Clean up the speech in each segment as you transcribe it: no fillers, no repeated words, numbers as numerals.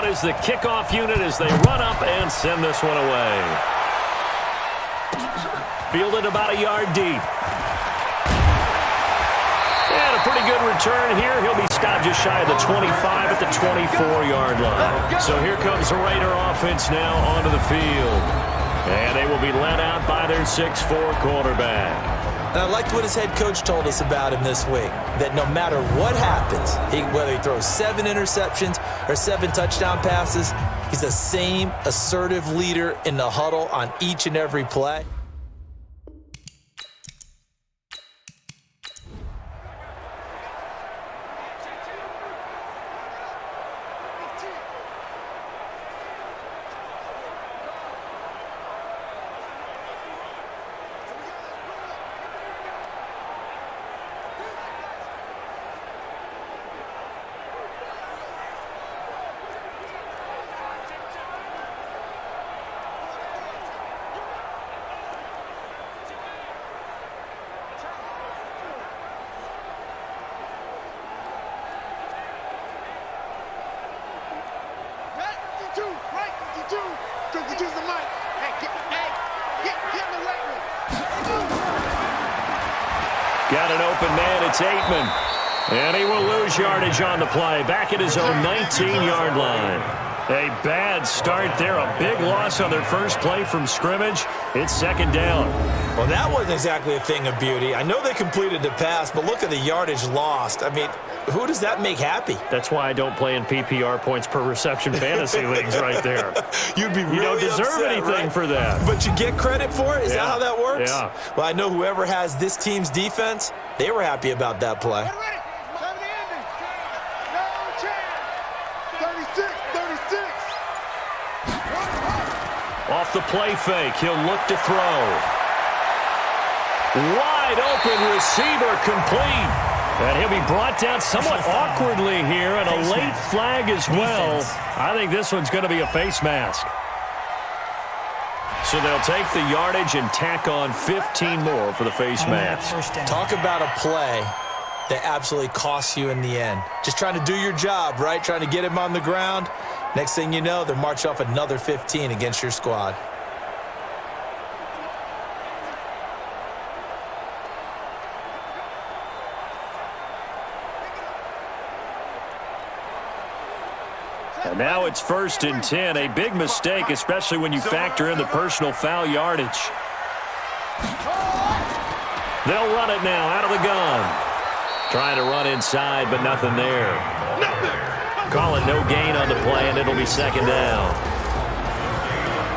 out is the kickoff unit as they run up and send this one away. Fielded about a yard deep. And a pretty good return here. He'll be stopped just shy of the 25 at the 24-yard line. So here comes the Raider offense now onto the field. And they will be led out by their 6'4" quarterback. And I liked what his head coach told us about him this week, that no matter what happens, whether he throws 7 interceptions or 7 touchdown passes, he's the same assertive leader in the huddle on each and every play. Got an open man, it's Aitman. And he will lose yardage on the play. Back at his own 19-yard line. A bad start there. A big loss on their first play from scrimmage. It's second down. Well, that wasn't exactly a thing of beauty. I know they completed the pass, but look at the yardage lost. I mean, who does that make happy? That's why I don't play in PPR points per reception fantasy leagues right there. You'd be really You don't deserve upset, anything right? for that. But you get credit for it? Is that how that works? Yeah. Well, I know whoever has this team's defense, they were happy about that play. Off the play fake, he'll look to throw. Wide open receiver complete. And he'll be brought down somewhat awkwardly here, and a late flag as well. I think this one's going to be a face mask. So they'll take the yardage and tack on 15 more for the face mask. Talk about a play that absolutely costs you in the end. Just trying to do your job, right? Trying to get him on the ground. Next thing you know, they're marching off another 15 against your squad. And now it's 1st and 10. A big mistake, especially when you factor in the personal foul yardage. They'll run it now out of the gun. Trying to run inside, but nothing there. Call it no gain on the play, and it'll be second down.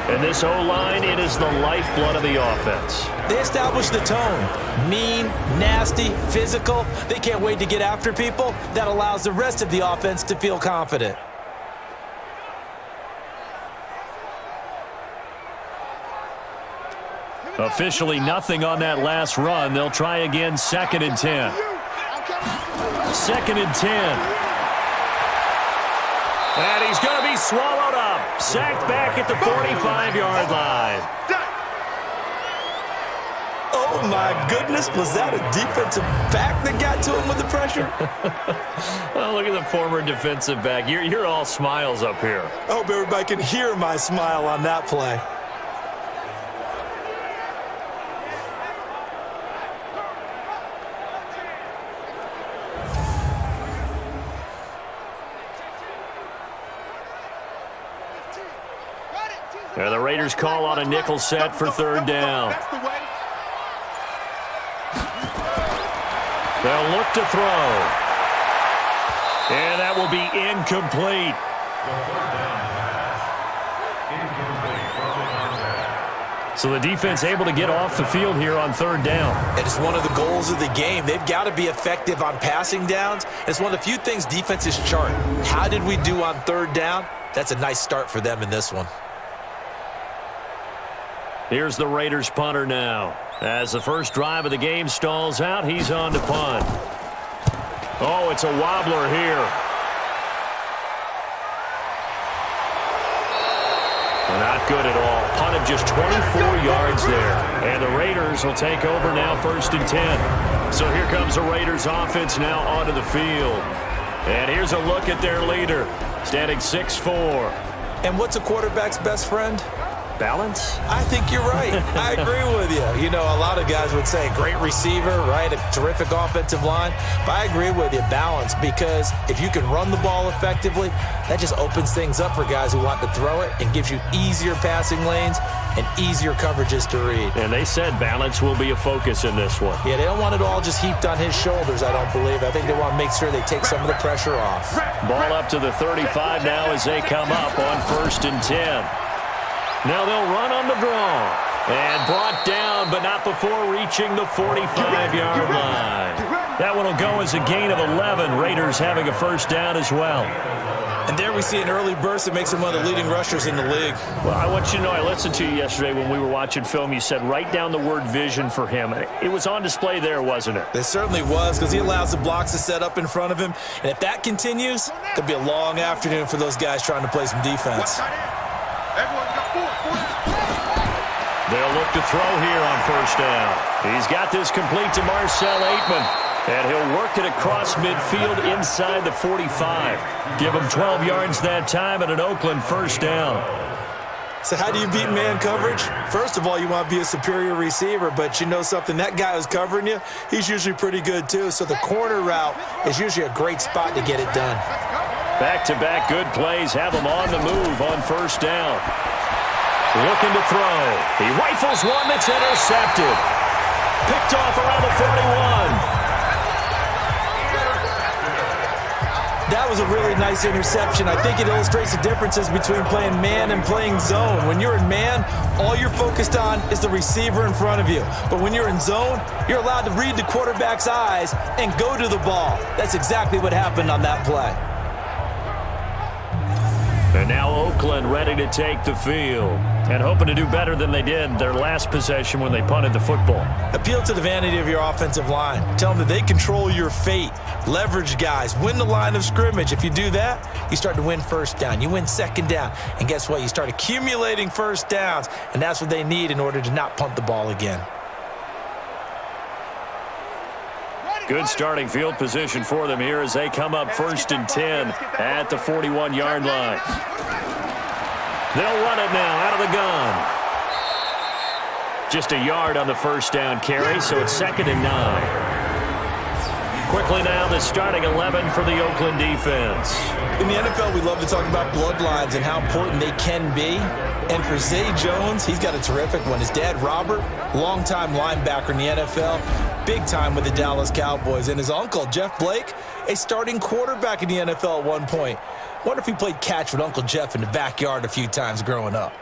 And this O-line, it is the lifeblood of the offense. They establish the tone. Mean, nasty, physical. They can't wait to get after people. That allows the rest of the offense to feel confident. Officially nothing on that last run. They'll try again, 2nd and 10. 2nd and 10. And he's going to be swallowed up. Sacked back at the 45-yard line. Oh, my goodness. Was that a defensive back that got to him with the pressure? Well, look at the former defensive back. You're all smiles up here. I hope everybody can hear my smile on that play. And the Raiders call on a nickel set for 3rd down. They'll look to throw. And that will be incomplete. So the defense able to get off the field here on 3rd down. It is one of the goals of the game. They've got to be effective on passing downs. It's one of the few things defenses chart. How did we do on 3rd down? That's a nice start for them in this one. Here's the Raiders punter now. As the first drive of the game stalls out, he's on to punt. Oh, it's a wobbler here. Not good at all. Punt of just 24 yards there. And the Raiders will take over now, 1st and 10. So here comes the Raiders offense now onto the field. And here's a look at their leader. standing 6'4". And what's a quarterback's best friend? Balance? I think you're right. I agree with you. You know, a lot of guys would say great receiver, right? A terrific offensive line. But I agree with you, balance, because if you can run the ball effectively, that just opens things up for guys who want to throw it and gives you easier passing lanes and easier coverages to read. And they said balance will be a focus in this one. Yeah, they don't want it all just heaped on his shoulders, I don't believe. I think they want to make sure they take some of the pressure off. Ball up to the 35 now as they come up on 1st and 10. Now they'll run on the draw. And brought down, but not before reaching the 45-yard line. That one will go as a gain of 11. Raiders having a first down as well. And there we see an early burst that makes him one of the leading rushers in the league. Well, I want you to know, I listened to you yesterday when we were watching film. You said write down the word vision for him. It was on display there, wasn't it? It certainly was, because he allows the blocks to set up in front of him. And if that continues, there'll be a long afternoon for those guys trying to play some defense. They'll look to throw here on first down. He's got this complete to Marcel Aitman. And he'll work it across midfield inside the 45. Give him 12 yards that time at an Oakland first down. So how do you beat man coverage? First of all, you want to be a superior receiver, but you know something, that guy who's covering you, he's usually pretty good too. So the corner route is usually a great spot to get it done. Back-to-back good plays have him on the move on first down. Looking to throw. He rifles one that's intercepted. Picked off around the 41. That was a really nice interception. I think it illustrates the differences between playing man and playing zone. When you're in man, all you're focused on is the receiver in front of you. But when you're in zone, you're allowed to read the quarterback's eyes and go to the ball. That's exactly what happened on that play. And now Oakland ready to take the field and hoping to do better than they did their last possession when they punted the football. Appeal to the vanity of your offensive line. Tell them that they control your fate. Leverage guys. Win the line of scrimmage. If you do that, you start to win first down. You win second down. And guess what? You start accumulating first downs. And that's what they need in order to not punt the ball again. Good starting field position for them here as they come up 1st and 10 at the 41-yard line. They'll run it now out of the gun. Just a yard on the first down carry, so it's 2nd and 9. Quickly now, the starting 11 for the Oakland defense. In the NFL, we love to talk about bloodlines and how important they can be. And for Zay Jones, he's got a terrific one. His dad, Robert, longtime linebacker in the NFL, big time with the Dallas Cowboys. And his uncle, Jeff Blake, a starting quarterback in the NFL at one point. Wonder if he played catch with Uncle Jeff in the backyard a few times growing up.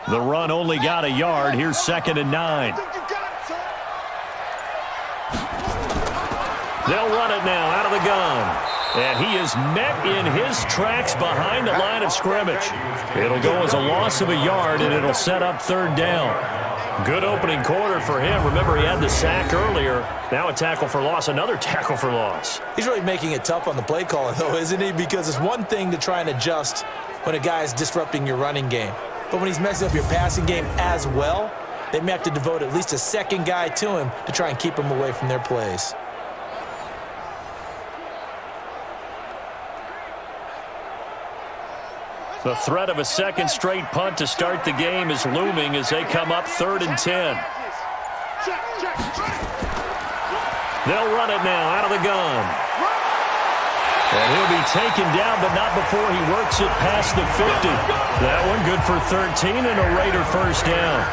The run only got a yard. Here's 2nd and 9. They'll run it now out of the gun. And he is met in his tracks behind the line of scrimmage. It'll go as a loss of a yard, and it'll set up 3rd down. Good opening quarter for him. Remember, he had the sack earlier. Now a tackle for loss, another tackle for loss. He's really making it tough on the play caller, though, isn't he? Because it's one thing to try and adjust when a guy is disrupting your running game. But when he's messing up your passing game as well, they may have to devote at least a second guy to him to try and keep him away from their plays. The threat of a second straight punt to start the game is looming as they come up 3rd and 10. They'll run it now out of the gun. And he'll be taken down, but not before he works it past the 50. That one good for 13 and a Raider first down.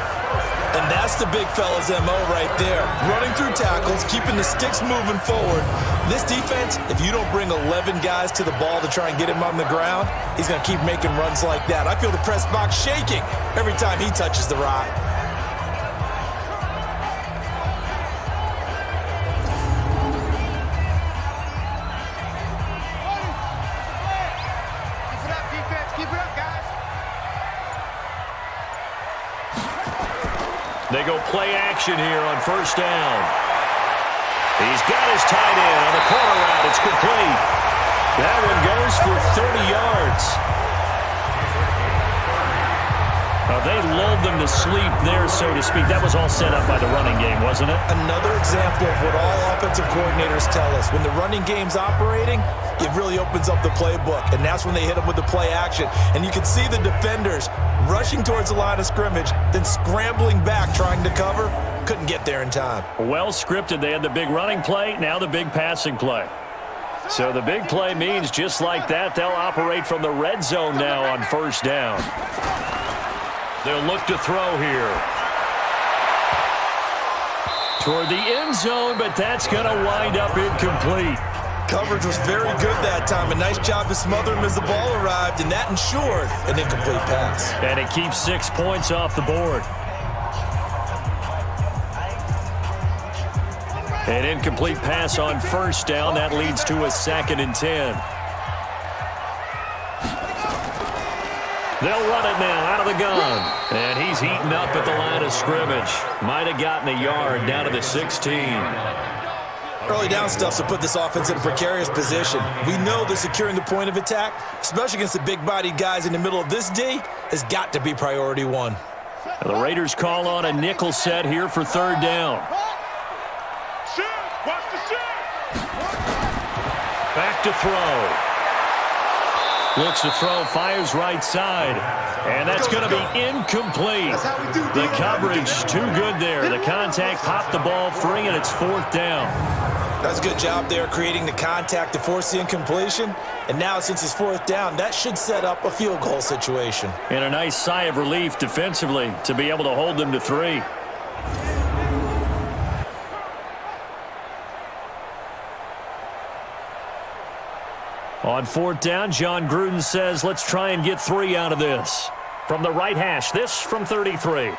And that's the big fella's MO right there. Running through tackles, keeping the sticks moving forward. This defense, if you don't bring 11 guys to the ball to try and get him on the ground, he's going to keep making runs like that. I feel the press box shaking every time he touches the rock. They go play action here on first down. He's got his tight end on the corner route. It's complete. That one goes for 30 yards. They lulled them to sleep there, so to speak. That was all set up by the running game, wasn't it? Another example of what all offensive coordinators tell us. When the running game's operating, it really opens up the playbook, and that's when they hit them with the play action. And you can see the defenders rushing towards the line of scrimmage, then scrambling back trying to cover. Couldn't get there in time. Well scripted. They had the big running play, now the big passing play. So the big play means just like that, they'll operate from the red zone now on first down. They'll look to throw here. Toward the end zone, but that's going to wind up incomplete. Coverage was very good that time. A nice job to smother him as the ball arrived, and that ensured an incomplete pass. And it keeps 6 points off the board. An incomplete pass on first down. That leads to a 2nd and 10. They'll run it now out of the gun. And he's heating up at the line of scrimmage. Might have gotten a yard down to the 16. Early down stuff to put this offense in a precarious position. We know that securing the point of attack, especially against the big-bodied guys in the middle of this D, has got to be priority one. The Raiders call on a nickel set here for 3rd down. Back to throw. Looks to throw, fires right side. And that's going to be incomplete. The coverage too good there. The contact popped the ball free, and it's 4th down. That's a good job there creating the contact to force the incompletion. And now since it's 4th down, that should set up a field goal situation. And a nice sigh of relief defensively to be able to hold them to 3. On 4th down, John Gruden says, let's try and get 3 out of this. From the right hash, this from 33.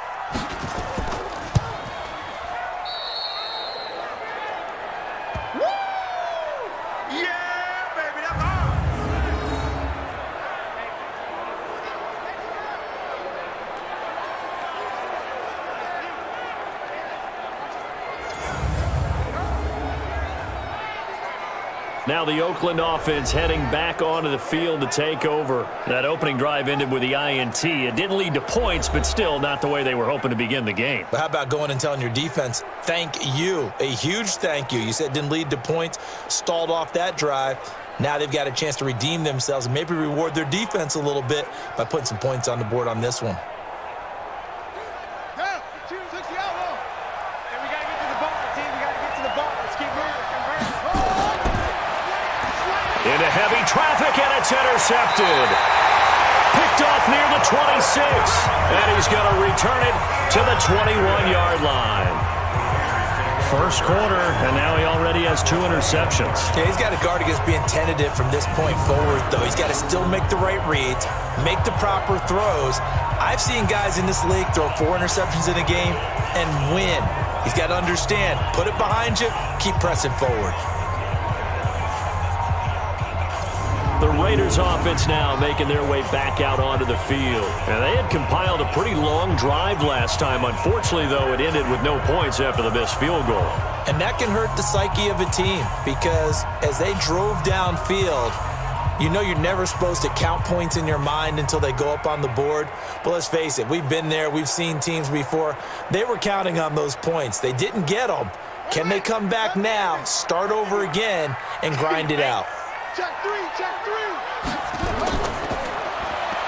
Now the Oakland offense heading back onto the field to take over. That opening drive ended with the INT. It didn't lead to points, but still not the way they were hoping to begin the game. But how about going and telling your defense, thank you, a huge thank you. You said it didn't lead to points, stalled off that drive. Now they've got a chance to redeem themselves and maybe reward their defense a little bit by putting some points on the board on this one. Into heavy traffic, and it's intercepted. Picked off near the 26, and he's going to return it to the 21-yard line. First quarter, and now he already has 2 interceptions. Yeah, he's got to guard against being tentative from this point forward, though. He's got to still make the right reads, make the proper throws. I've seen guys in this league throw 4 interceptions in a game and win. He's got to understand, put it behind you, keep pressing forward. The Raiders offense now making their way back out onto the field. And they had compiled a pretty long drive last time. Unfortunately, though, it ended with no points after the missed field goal. And that can hurt the psyche of a team because as they drove downfield, you know you're never supposed to count points in your mind until they go up on the board. But let's face it, we've been there. We've seen teams before. They were counting on those points. They didn't get them. Can they come back now, start over again, and grind it out? Check 3, check 3.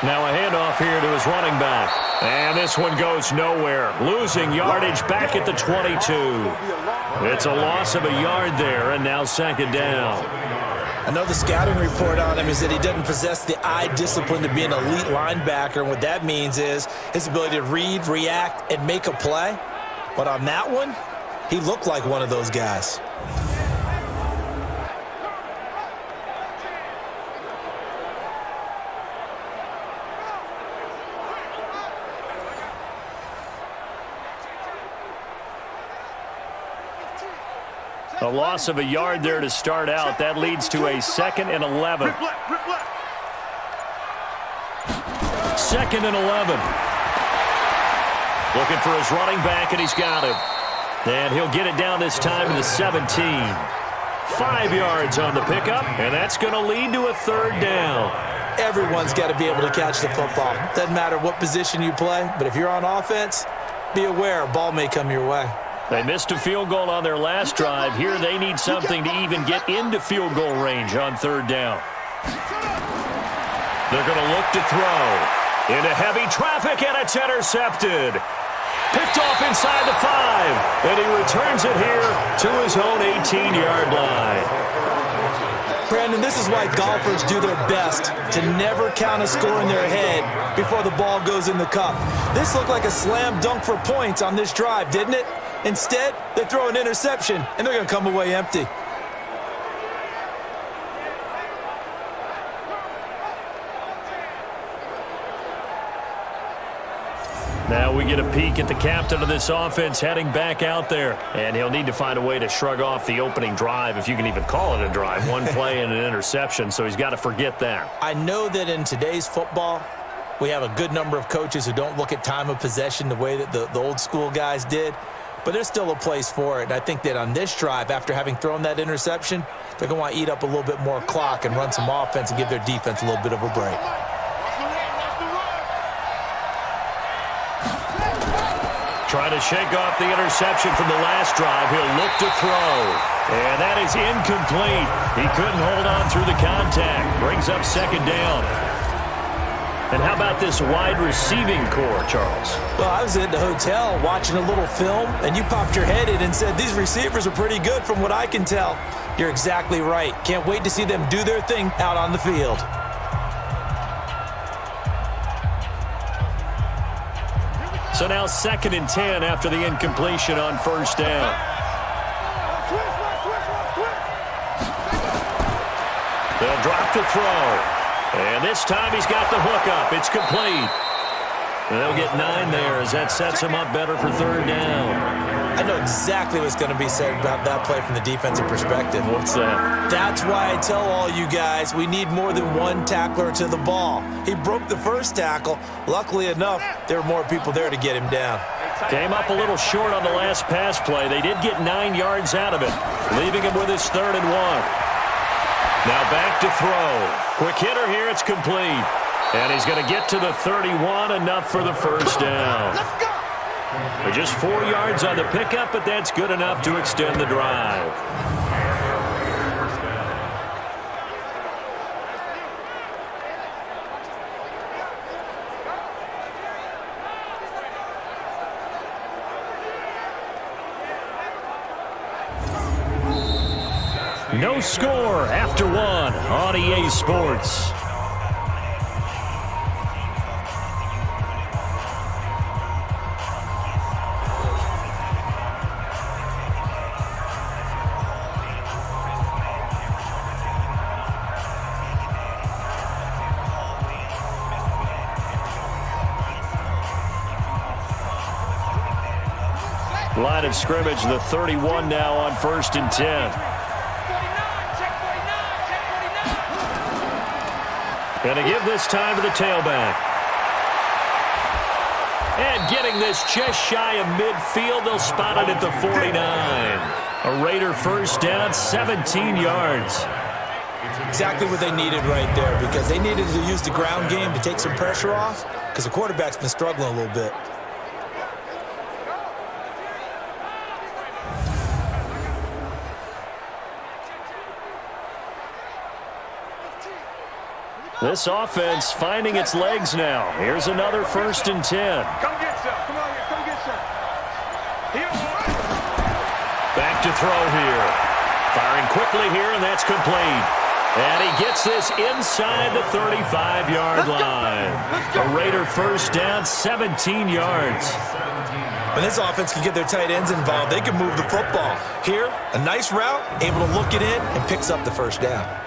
Now a handoff here to his running back. And this one goes nowhere. Losing yardage back at the 22. It's a loss of a yard there, and now 2nd down. I know the scouting report on him is that he doesn't possess the eye discipline to be an elite linebacker, and what that means is his ability to read, react, and make a play. But on that one, he looked like one of those guys. A loss of a yard there to start out. That leads to a 2nd and 11. 2nd and 11. Looking for his running back, and he's got him. And he'll get it down this time to the 17. 5 yards on the pickup, and that's going to lead to a 3rd down. Everyone's got to be able to catch the football. Doesn't matter what position you play, but if you're on offense, be aware a ball may come your way. They missed a field goal on their last drive. Here they need something to even get into field goal range on third down. They're going to look to throw. Into heavy traffic, and it's intercepted. Picked off inside the 5, and he returns it here to his own 18-yard line. Brandon, this is why golfers do their best to never count a score in their head before the ball goes in the cup. This looked like a slam dunk for points on this drive, didn't it? Instead, they throw an interception, and they're going to come away empty. Now we get a peek at the captain of this offense heading back out there. And he'll need to find a way to shrug off the opening drive, if you can even call it a drive. One play and an interception, so he's got to forget that. I know that in today's football, we have a good number of coaches who don't look at time of possession the way that the old school guys did. But there's still a place for it. And I think that on this drive, after having thrown that interception, they're going to want to eat up a little bit more clock and run some offense and give their defense a little bit of a break. Trying to shake off the interception from the last drive. He'll look to throw. And that is incomplete. He couldn't hold on through the contact. Brings up second down. And how about this wide receiving core, Charles? Well, I was at the hotel watching a little film, and you popped your head in and said, these receivers are pretty good from what I can tell. You're exactly right. Can't wait to see them do their thing out on the field. So now 2nd and 10 after the incompletion on first down. They'll drop the throw. And this time he's got the hook up. It's complete. And they'll get 9 there as that sets him up better for third down. I know exactly what's going to be said about that play from the defensive perspective. What's that? That's why I tell all you guys we need more than one tackler to the ball. He broke the first tackle. Luckily enough, there were more people there to get him down. Came up a little short on the last pass play. They did get 9 yards out of it, leaving him with his 3rd and 1. Now back to throw. Quick hitter here. It's complete. And he's going to get to the 31, enough for the first down. Let's go. Just 4 yards on the pickup, but that's good enough to extend the drive. No score after 1 on EA Sports. Line of scrimmage, the 31 now on 1st and 10. Going to give this time to the tailback. And getting this just shy of midfield, they'll spot it at the 49. A Raider first down, 17 yards. Exactly what they needed right there, because they needed to use the ground game to take some pressure off, because the quarterback's been struggling a little bit. This offense finding its legs now. Here's another 1st and 10. Come get some. Come on here. Come get some. Here. Back to throw here. Firing quickly here, and that's complete. And he gets this inside the 35-yard line. A Raider first down, 17 yards. When this offense can get their tight ends involved, they can move the football. Here, a nice route, able to look it in, and picks up the first down.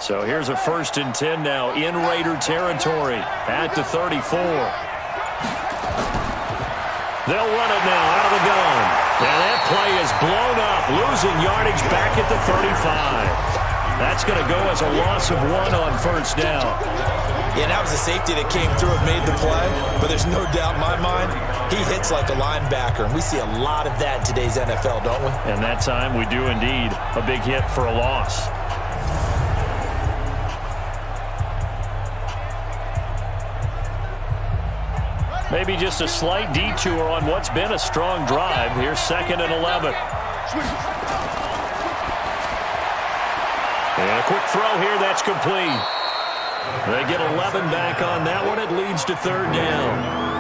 So here's a 1st and 10 now in Raider territory at the 34. They'll run it now out of the gun. And that play is blown up, losing yardage back at the 35. That's going to go as a loss of 1 on first down. Yeah, that was a safety that came through and made the play, but there's no doubt in my mind, he hits like a linebacker, and we see a lot of that in today's NFL, don't we? And that time we do indeed. A big hit for a loss. Maybe just a slight detour on what's been a strong drive. Here's 2nd and 11. And a quick throw here, that's complete. They get 11 back on that one. It leads to 3rd down.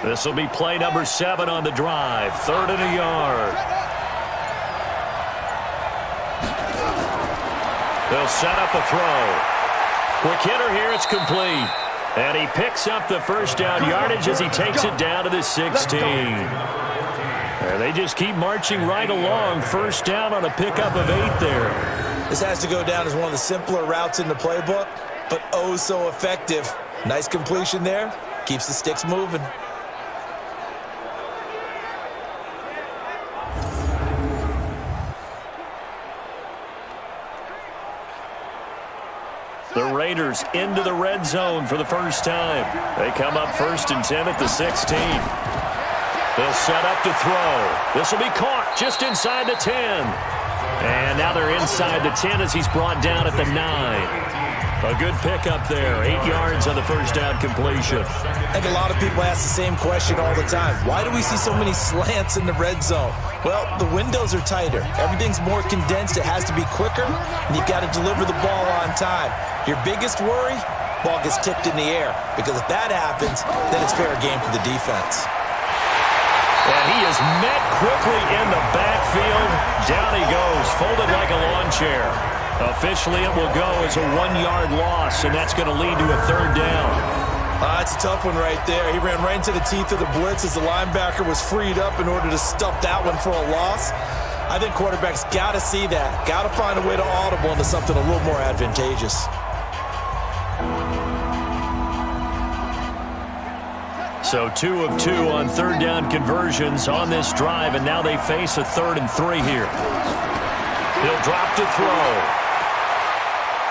This will be play number 7 on the drive. 3rd and a yard. They'll set up a throw. Quick hitter here, it's complete. And he picks up the first down yardage as he takes it down to the 16. And they just keep marching right along. First down on a pickup of 8 there. This has to go down as one of the simpler routes in the playbook, but oh so effective. Nice completion there. Keeps the sticks moving. The Raiders into the red zone for the first time. They come up 1st and 10 at the 16. They'll set up to throw. This will be caught just inside the 10. And now they're inside the 10 as he's brought down at the 9. A good pickup there. 8 yards on the first down completion. I think a lot of people ask the same question all the time. Why do we see so many slants in the red zone? Well, the windows are tighter. Everything's more condensed. It has to be quicker, and you've got to deliver the ball on time. Your biggest worry? Ball gets tipped in the air. Because if that happens, then it's fair game for the defense. And he is met quickly in the backfield. Down he goes, folded like a lawn chair. Officially, it will go as a 1-yard loss, and that's going to lead to a 3rd down. That's a tough one right there. He ran right into the teeth of the blitz as the linebacker was freed up in order to stuff that one for a loss. I think quarterbacks got to see that. Got to find a way to audible into something a little more advantageous. So 2 of 2 on 3rd down conversions on this drive, and now they face a 3rd and 3 here. He'll drop to throw.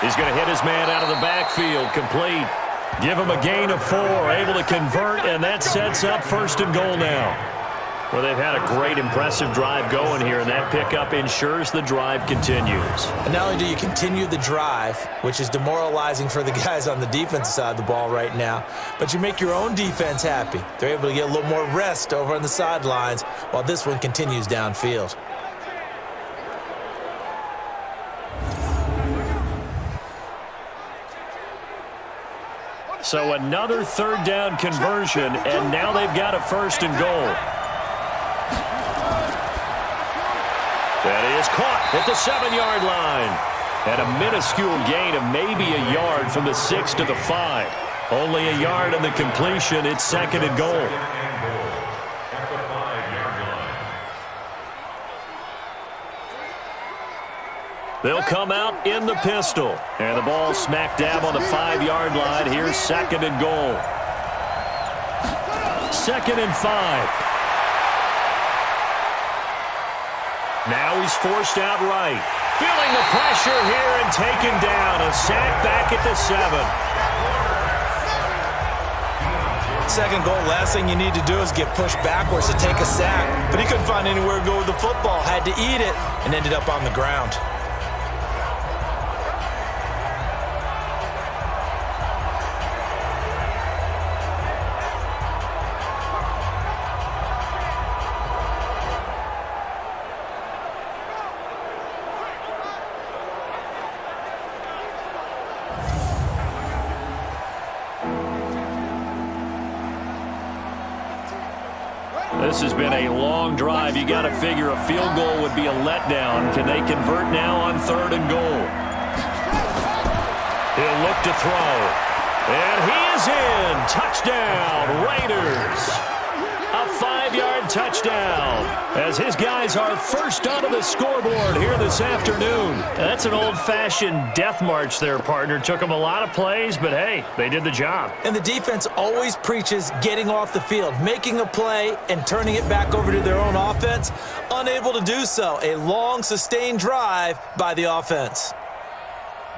He's going to hit his man out of the backfield, complete. Give him a gain of 4, able to convert, and that sets up 1st and goal now. Well, they've had a great, impressive drive going here, and that pickup ensures the drive continues. And not only do you continue the drive, which is demoralizing for the guys on the defensive side of the ball right now, but you make your own defense happy. They're able to get a little more rest over on the sidelines while this one continues downfield. So another 3rd down conversion, and now they've got a 1st and goal. That is caught at the 7-yard line. And a minuscule gain of maybe a yard from the 6 to the 5. Only a yard on the completion. It's 2nd and goal. They'll come out in the pistol. And the ball smack dab on the 5-yard line. Here's 2nd and goal. 2nd and 5. Now he's forced out right. Feeling the pressure here and taken down. A sack back at the 7. 2nd goal, last thing you need to do is get pushed backwards to take a sack. But he couldn't find anywhere to go with the football. Had to eat it and ended up on the ground. This has been a long drive. You got to figure a field goal would be a letdown. Can they convert now on 3rd and goal? He'll look to throw. And he is in. Touchdown, Raiders. A 5-yard Blm touchdown, as his guys are first onto the scoreboard here this afternoon. That's an old-fashioned death march there, partner. Took them a lot of plays, but hey, they did the job. And the defense always preaches getting off the field, making a play, and turning it back over to their own offense. Unable to do so. A long, sustained drive by the offense.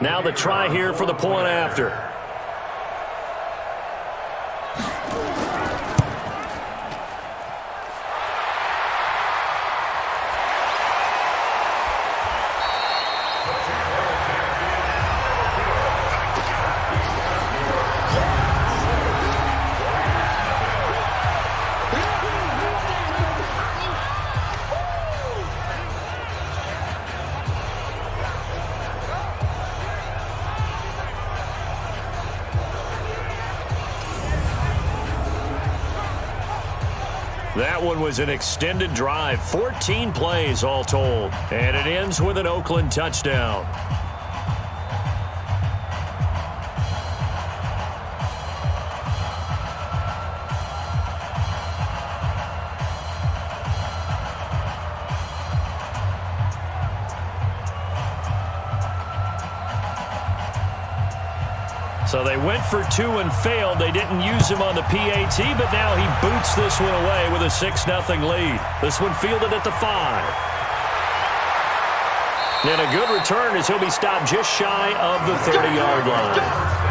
Now the try here for the point after. That one was an extended drive, 14 plays all told, and it ends with an Oakland touchdown. So they went for two and failed. They didn't use him on the PAT, but now he boots this one away with a 6-0 lead. This one fielded at the 5. And a good return as he'll be stopped just shy of the 30-yard line.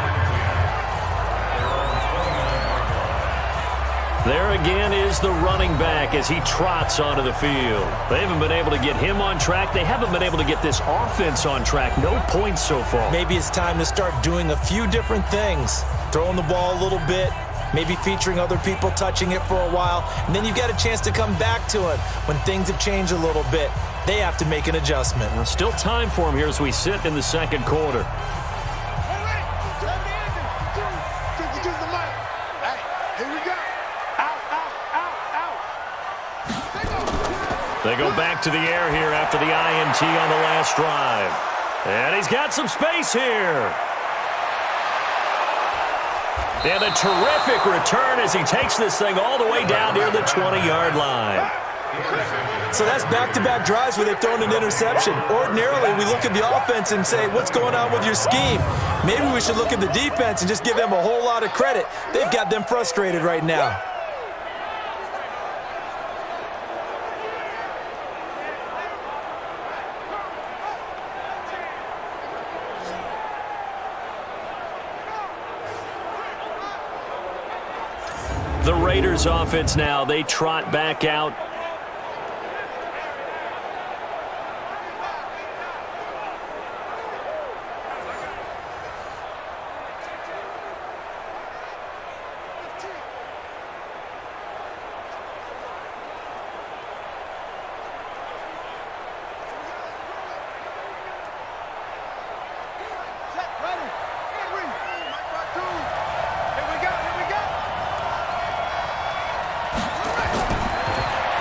There again is the running back as he trots onto the field. They haven't been able to get him on track. They haven't been able to get this offense on track. No points so far. Maybe it's time to start doing a few different things. Throwing the ball a little bit, maybe featuring other people touching it for a while, and then you've got a chance to come back to it when things have changed a little bit. They have to make an adjustment. Well, still time for him here as we sit in the second quarter. They go back to the air here after the INT on the last drive. And he's got some space here. And a terrific return as he takes this thing all the way down near the 20-yard line. So that's back-to-back drives where they've thrown an interception. Ordinarily, we look at the offense and say, what's going on with your scheme? Maybe we should look at the defense and just give them a whole lot of credit. They've got them frustrated right now. The Raiders offense now, they trot back out.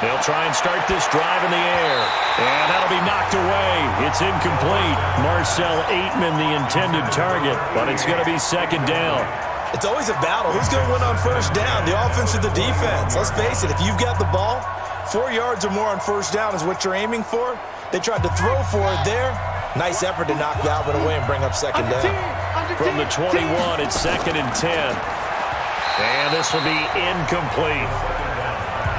They'll try and start this drive in the air. And that'll be knocked away. It's incomplete. Marcel Aitman, the intended target, but it's going to be second down. It's always a battle. Who's going to win on first down, the offense or the defense? Let's face it, if you've got the ball, 4 yards or more on first down is what you're aiming for. They tried to throw for it there. Nice effort to knock that one away and bring up second down. From the 21, it's 2nd and 10. And this will be incomplete.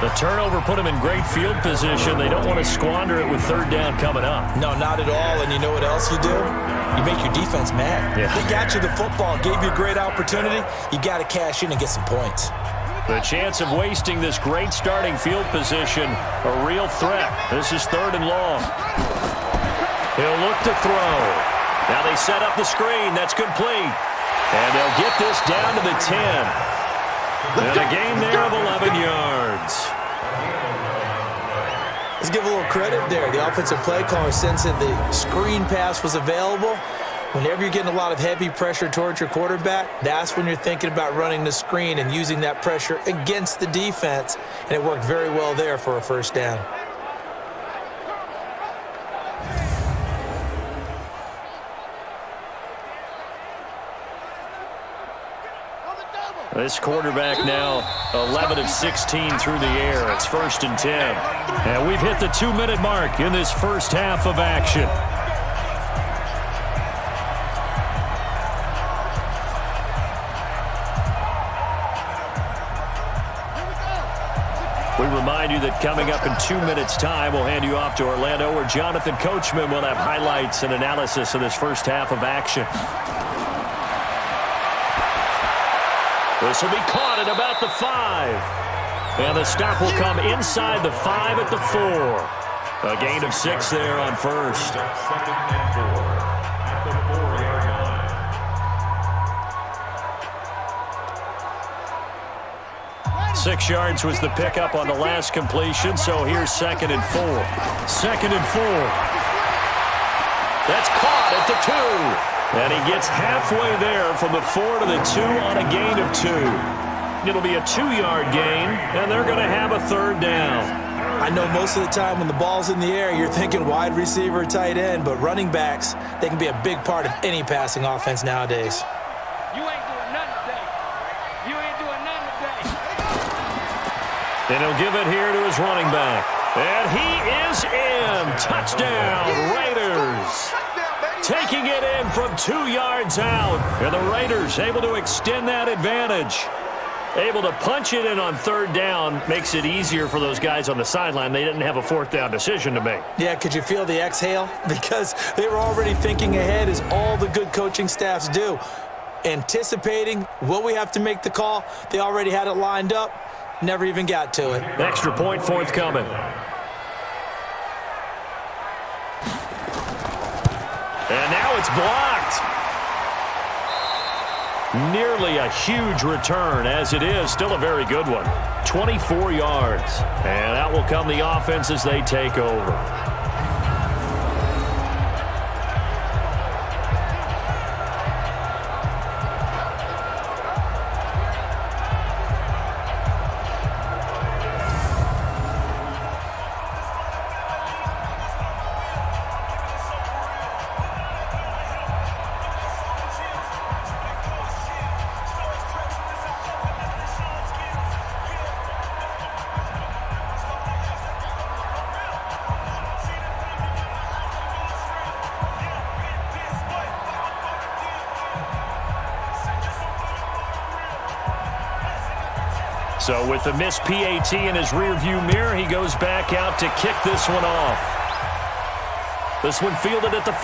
The turnover put them in great field position. They don't want to squander it with third down coming up. No, not at all. And you know what else you do? You make your defense mad. Yeah. They got you the football, gave you a great opportunity. You got to cash in and get some points. The chance of wasting this great starting field position, a real threat. This is 3rd and long. He'll look to throw. Now they set up the screen. That's complete. And they'll get this down to the 10. And a gain there of 11 yards. Let's give a little credit there. The offensive play caller sensed that the screen pass was available. Whenever you're getting a lot of heavy pressure towards your quarterback, that's when you're thinking about running the screen and using that pressure against the defense. And it worked very well there for a first down. This quarterback now 11 of 16 through the air. It's 1st and 10. And we've hit the 2-minute mark in this first half of action. We remind you that coming up in 2 minutes' time, we'll hand you off to Orlando, where Jonathan Coachman will have highlights and analysis of this first half of action. This will be caught at about the 5. And the stop will come inside the 5 at the 4. A gain of 6 there on first. 6 yards was the pickup on the last completion, so here's 2nd and 4. 2nd and 4. That's caught at the 2. And he gets halfway there from the 4 to the 2 on a gain of 2. It'll be a 2-yard gain, and they're going to have a 3rd down. I know most of the time when the ball's in the air, you're thinking wide receiver, tight end, but running backs, they can be a big part of any passing offense nowadays. You ain't doing nothing today. You ain't doing nothing today. And he'll give it here to his running back. And he is in. Touchdown, Raiders. Taking it in from 2 yards out. And the Raiders able to extend that advantage. Able to punch it in on 3rd down. Makes it easier for those guys on the sideline. They didn't have a 4th down decision to make. Yeah, could you feel the exhale? Because they were already thinking ahead, as all the good coaching staffs do. Anticipating, will we have to make the call? They already had it lined up. Never even got to it. Extra point forthcoming. And now it's blocked. Nearly a huge return, as it is. Still a very good one. 24 yards. And that will come the offense as they take over. So with the missed PAT in his rearview mirror, he goes back out to kick this one off. This one fielded at the 5.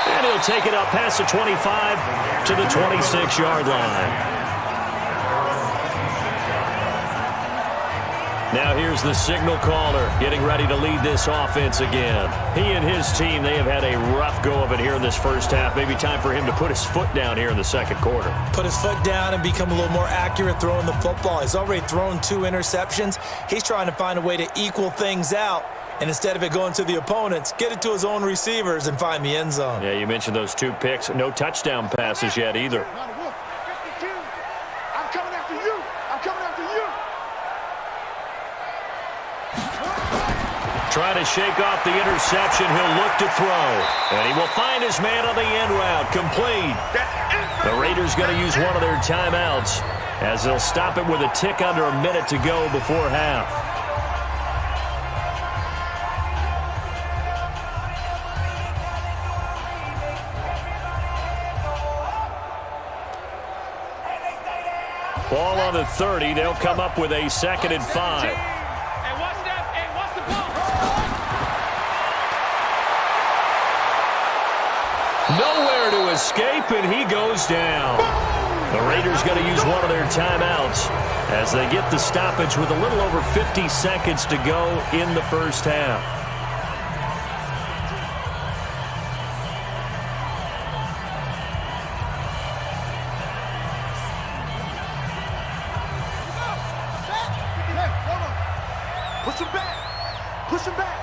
And he'll take it up past the 25 to the 26-yard line. Now here's the signal caller getting ready to lead this offense again. He and his team, they have had a rough go of it here in this first half. Maybe time for him to put his foot down here in the second quarter. Put his foot down and become a little more accurate throwing the football. He's already thrown 2 interceptions. He's trying to find a way to equal things out. And instead of it going to the opponents, get it to his own receivers and find the end zone. Yeah, you mentioned those 2 picks. No touchdown passes yet either. 52. I'm coming after you. I'm coming after you. Trying to shake off the interception. He'll look to throw. And he will find his man on the end route. Complete. The Raiders going to use one of their timeouts as they'll stop it with a tick under a minute to go before half. Ball on the 30. They'll come up with a 2nd and 5. Nowhere to escape, and he goes down. The Raiders going to use one of their timeouts as they get the stoppage with a little over 50 seconds to go in the first half. Push him back. Push him back.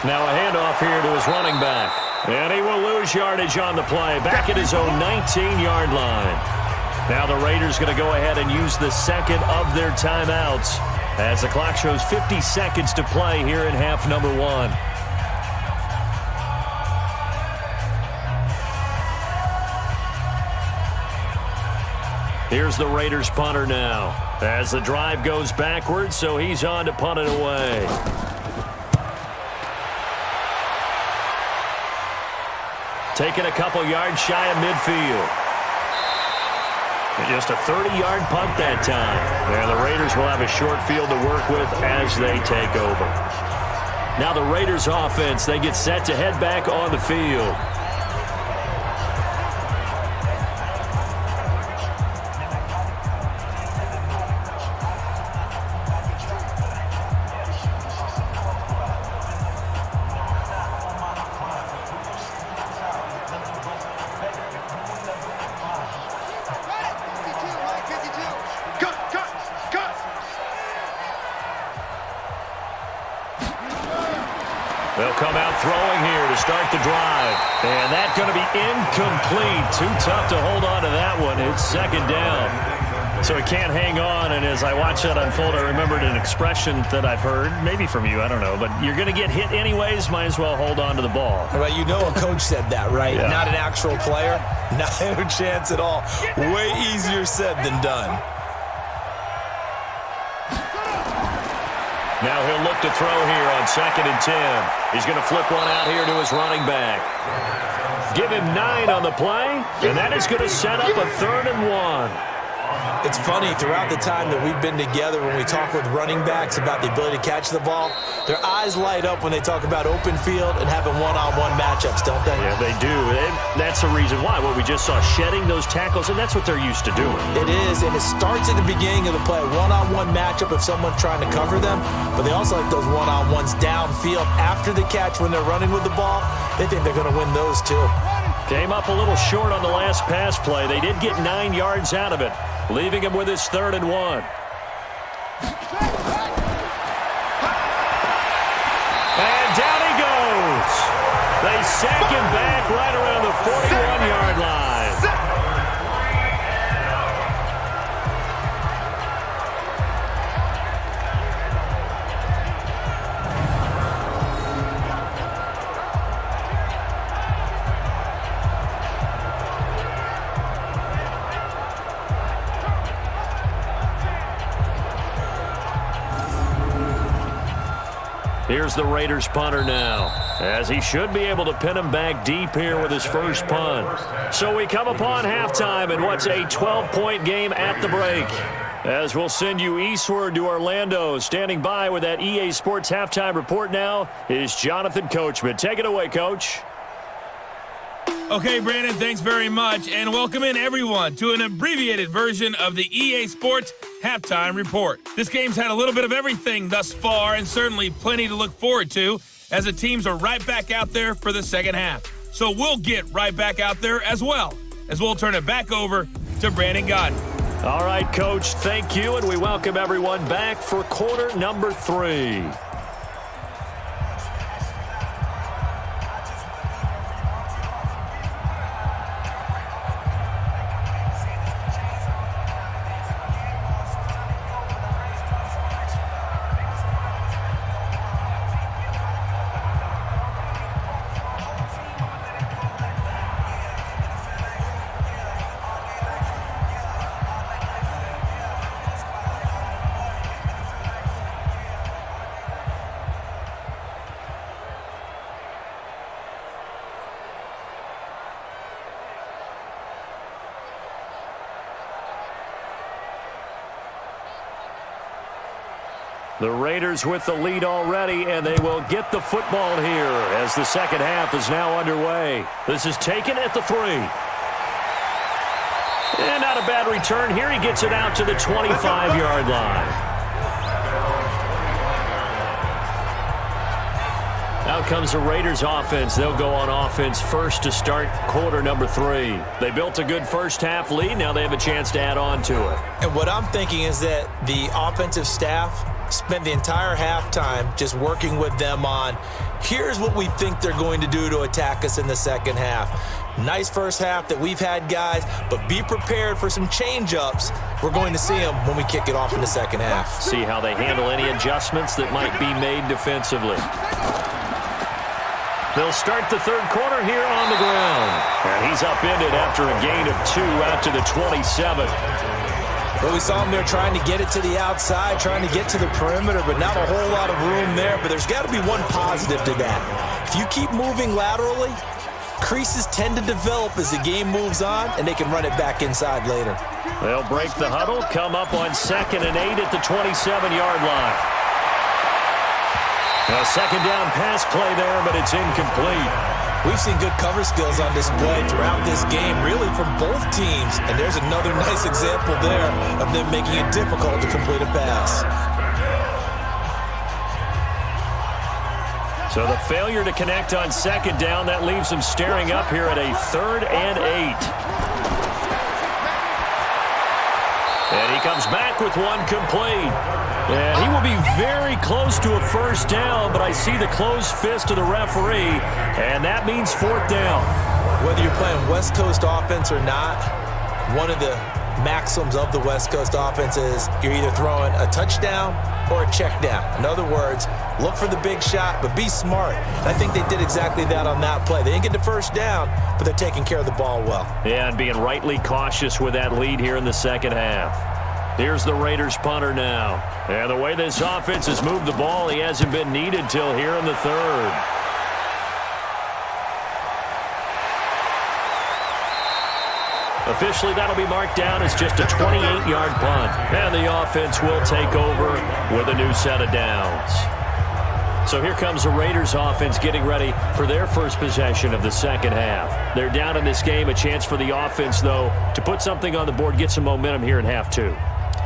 Now a handoff here to his running back. And he will lose yardage on the play. Back at his own 19-yard line. Now the Raiders going to go ahead and use the 2nd of their timeouts as the clock shows 50 seconds to play here in half number 1. Here's the Raiders punter now. As the drive goes backwards, so he's on to punt it away. Taking a couple yards shy of midfield. Just a 30-yard punt that time. And the Raiders will have a short field to work with as they take over. Now the Raiders offense, they get set to head back on the field. They'll come out throwing here to start the drive. And that's going to be incomplete. Too tough to hold on to that one. It's second down. So he can't hang on. And as I watch that unfold, I remembered an expression that I've heard, maybe from you, I don't know. But you're going to get hit anyways, might as well hold on to the ball. Well, you know a coach said that, right? Yeah. Not an actual player. Not a chance at all. Way easier said than done. Now he'll look to throw here on 2nd and 10. He's going to flip one out here to his running back. Give him 9 on the play, and that is going to set up a 3rd and 1. It's funny, throughout the time that we've been together, when we talk with running backs about the ability to catch the ball, their eyes light up when they talk about open field and having one-on-one matchups, don't they? Yeah, they do. And that's the reason why. What we just saw, shedding those tackles, and that's what they're used to doing. It is, and it starts at the beginning of the play. One-on-one matchup if someone's trying to cover them, but they also like those one-on-ones downfield after the catch when they're running with the ball. They think they're going to win those too. Came up a little short on the last pass play. They did get 9 yards out of it, leaving him with his 3rd and 1. And down he goes. They sack him back right around the 41-yard line. Here's the Raiders punter now, as he should be able to pin him back deep here with his first punt. So we come upon halftime in what's a 12-point game at the break. As we'll send you eastward to Orlando. Standing by with that EA Sports halftime report now is Jonathan Coachman. Take it away, Coach. Okay, Brandon, thanks very much, and welcome in everyone to an abbreviated version of the EA Sports Halftime Report. This game's had a little bit of everything thus far, and certainly plenty to look forward to, as the teams are right back out there for the second half. So we'll get right back out there as well, as we'll turn it back over to Brandon Godden. All right, Coach, thank you, and we welcome everyone back for quarter number 3. The Raiders with the lead already, and they will get the football here as the second half is now underway. This is taken at the 3. And not a bad return here. He gets it out to the 25-yard line. Out comes the Raiders offense. They'll go on offense first to start quarter number 3. They built a good first half lead. Now they have a chance to add on to it. And what I'm thinking is that the offensive staff spent the entire halftime just working with them on, here's what we think they're going to do to attack us in the second half. Nice first half that we've had, guys, but be prepared for some change-ups. We're going to see them when we kick it off in the second half. See how they handle any adjustments that might be made defensively. They'll start the third quarter here on the ground. And he's upended after a gain of 2 out to the 27. Well, we saw him there trying to get it to the outside, trying to get to the perimeter, but not a whole lot of room there. But there's got to be one positive to that. If you keep moving laterally, creases tend to develop as the game moves on, and they can run it back inside later. They'll break the huddle, come up on 2nd and 8 at the 27-yard line. A second down pass play there, but it's incomplete. We've seen good cover skills on display throughout this game, really from both teams. And there's another nice example there of them making it difficult to complete a pass. So the failure to connect on 2nd down, that leaves them staring up here at a 3rd and 8. And he comes back with one complete. And he will be very close to a 1st down, but I see the closed fist of the referee, and that means 4th down. Whether you're playing West Coast offense or not, one of the maxims of the West Coast offense is you're either throwing a touchdown or a check down. In other words, look for the big shot, but be smart. And I think they did exactly that on that play. They didn't get the 1st down, but they're taking care of the ball well. Yeah, and being rightly cautious with that lead here in the second half. Here's the Raiders punter now. And the way this offense has moved the ball, he hasn't been needed till here in the 3rd. Officially, that'll be marked down as just a 28-yard punt. And the offense will take over with a new set of downs. So here comes the Raiders offense getting ready for their first possession of the second half. They're down in this game. A chance for the offense, though, to put something on the board, get some momentum here in half 2.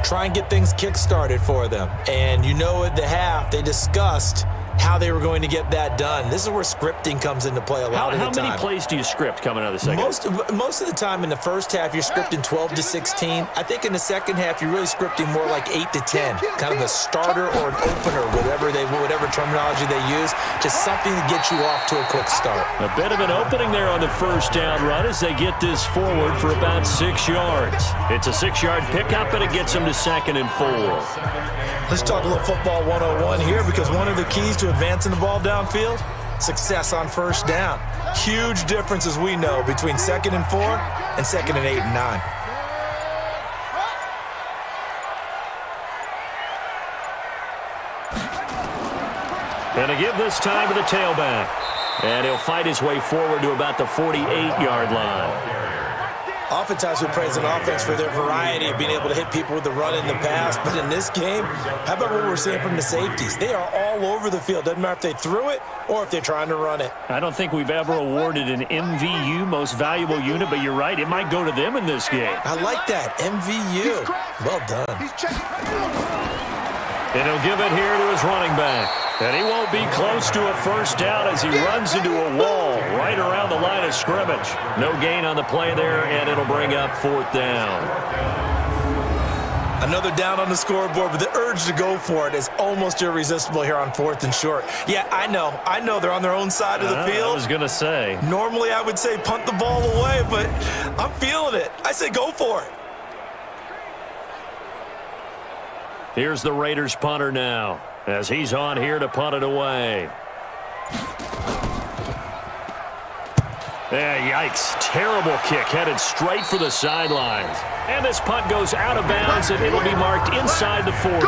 Try and get things kick-started for them. And you know at the half, they discussed how they were going to get that done. This is where scripting comes into play a lot of the time. How many plays do you script coming out of the second half? Most of the time in the first half, you're scripting 12 to 16. I think in the second half, you're really scripting more like 8 to 10. Kind of a starter or an opener, whatever terminology they use. Just something to get you off to a quick start. A bit of an opening there on the 1st down run as they get this forward for about 6 yards. It's a 6-yard pickup, and it gets them to 2nd and 4. Let's talk a little football 101 here, because one of the keys to advancing the ball downfield, success on 1st down. Huge difference, as we know, between 2nd and 4 and 2nd and 8 and 9. And to give this time to the tailback. And he'll fight his way forward to about the 48-yard line. Oftentimes we praise an offense for their variety of being able to hit people with the run and the pass. But in this game, how about what we're seeing from the safeties? They are all over the field. Doesn't matter if they threw it or if they're trying to run it. I don't think we've ever awarded an MVU, most valuable unit, but you're right. It might go to them in this game. I like that. MVU. Well done. And he'll give it here to his running back. And he won't be close to a 1st down as he runs into a wall right around the line of scrimmage. No gain on the play there, and it'll bring up 4th down. Another down on the scoreboard, but the urge to go for it is almost irresistible here on 4th and short. Yeah, I know they're on their own side of the field. I was going to say. Normally I would say punt the ball away, but I'm feeling it. I say go for it. Here's the Raiders punter now, as he's on here to punt it away. Yikes. Terrible kick headed straight for the sidelines. And this punt goes out of bounds, and it'll be marked inside the 40.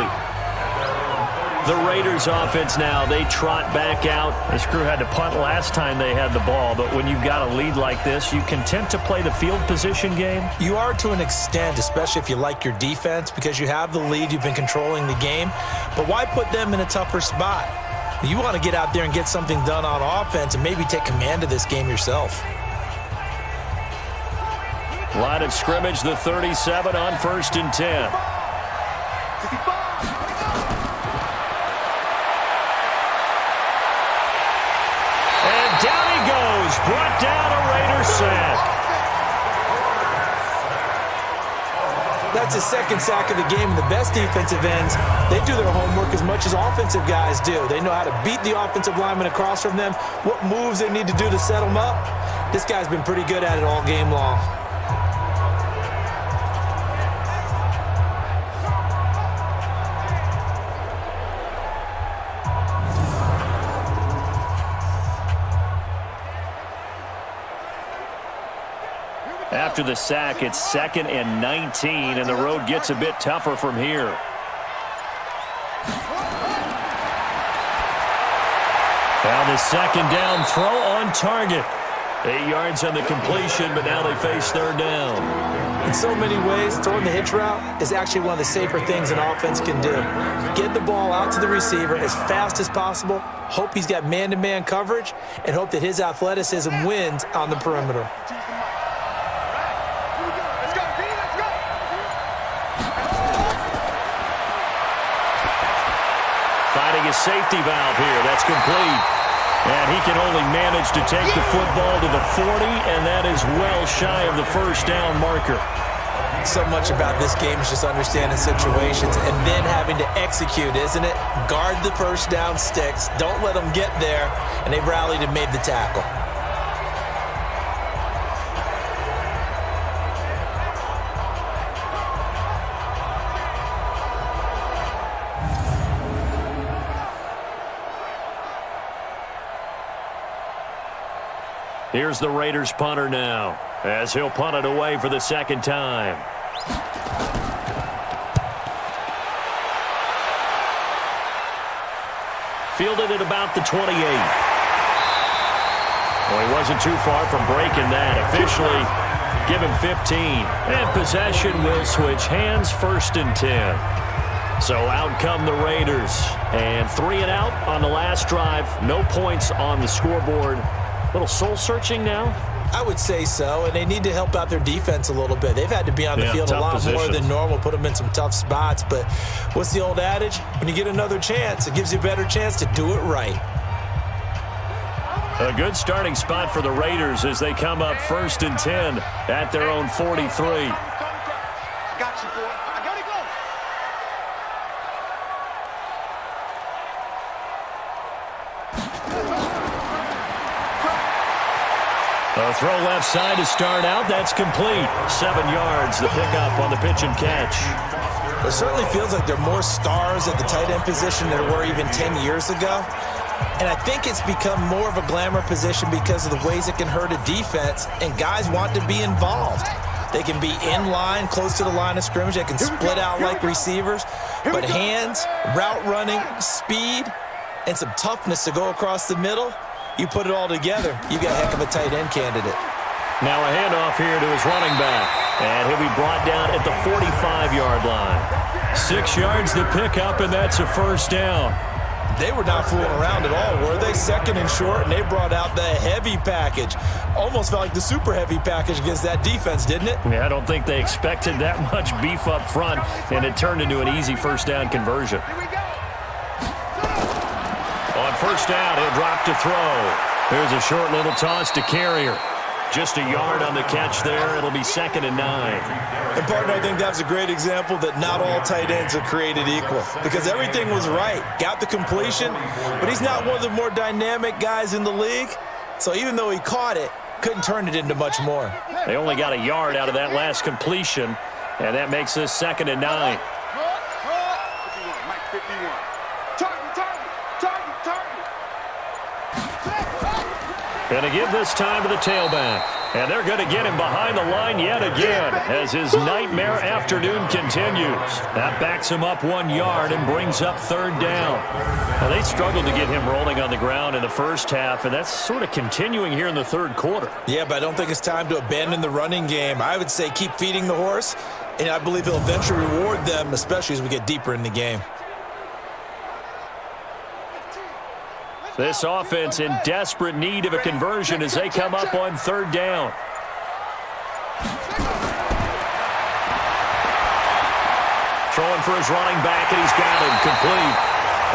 The Raiders offense now, they trot back out. This crew had to punt last time they had the ball, but when you've got a lead like this, you content to play the field position game? You are to an extent, especially if you like your defense, because you have the lead, you've been controlling the game. But why put them in a tougher spot? You want to get out there and get something done on offense and maybe take command of this game yourself. Line of scrimmage, the 37 on 1st and 10. And down he goes, brought down a Raider sack. That's his 2nd sack of the game, and the best defensive ends, they do their homework as much as offensive guys do. They know how to beat the offensive lineman across from them, what moves they need to do to set them up. This guy's been pretty good at it all game long. After the sack, it's 2nd and 19, and the road gets a bit tougher from here. Now the second down throw on target. 8 yards on the completion, but now they face third down. In so many ways, throwing the hitch route is actually one of the safer things an offense can do. Get the ball out to the receiver as fast as possible, hope he's got man-to-man coverage, and hope that his athleticism wins on the perimeter. Finding a safety valve here. That's complete. And he can only manage to take the football to the 40, and that is well shy of the first down marker. So much about this game is just understanding situations and then having to execute, isn't it? Guard the first down sticks. Don't let them get there. And they rallied and made the tackle. Here's the Raiders punter now, as he'll punt it away for the second time. Fielded at about the 28. Well, he wasn't too far from breaking that. Officially, give him 15. And possession will switch hands, 1st and 10. So out come the Raiders. And 3 and out on the last drive. No points on the scoreboard. Little soul-searching now? I would say so, and they need to help out their defense a little bit. They've had to be on the field a lot more than normal, put them in some tough spots. But what's the old adage? When you get another chance, it gives you a better chance to do it right. A good starting spot for the Raiders as they come up 1st and 10 at their own 43. Got you, boy. I gotta go. A throw left side to start out. That's complete. 7 yards, the pickup on the pitch and catch. It certainly feels like there are more stars at the tight end position than there were even 10 years ago. And I think it's become more of a glamour position because of the ways it can hurt a defense, and guys want to be involved. They can be in line, close to the line of scrimmage. They can split out like receivers. But hands, route running, speed, and some toughness to go across the middle, you put it all together, you got a heck of a tight end candidate. Now a handoff here to his running back. And he'll be brought down at the 45-yard line. 6 yards to pick up, and that's a first down. They were not fooling around at all, were they? 2nd and short, and they brought out the heavy package. Almost felt like the super heavy package against that defense, didn't it? Yeah, I don't think they expected that much beef up front, and it turned into an easy first down conversion. On first down, he'll drop to throw. Here's a short little toss to Carrier. Just a yard on the catch there. It'll be 2nd and 9. And, partner, I think that's a great example that not all tight ends are created equal because everything was right. Got the completion, but he's not one of the more dynamic guys in the league. So even though he caught it, couldn't turn it into much more. They only got a yard out of that last completion, and that makes this 2nd and 9. Going to give this time to the tailback. And they're going to get him behind the line yet again as his nightmare afternoon continues. That backs him up 1 yard and brings up 3rd down. Well, they struggled to get him rolling on the ground in the first half, and that's sort of continuing here in the 3rd quarter. Yeah, but I don't think it's time to abandon the running game. I would say keep feeding the horse, and I believe he'll eventually reward them, especially as we get deeper in the game. This offense in desperate need of a conversion as they come up on 3rd down. Throwing for his running back, and he's got him complete.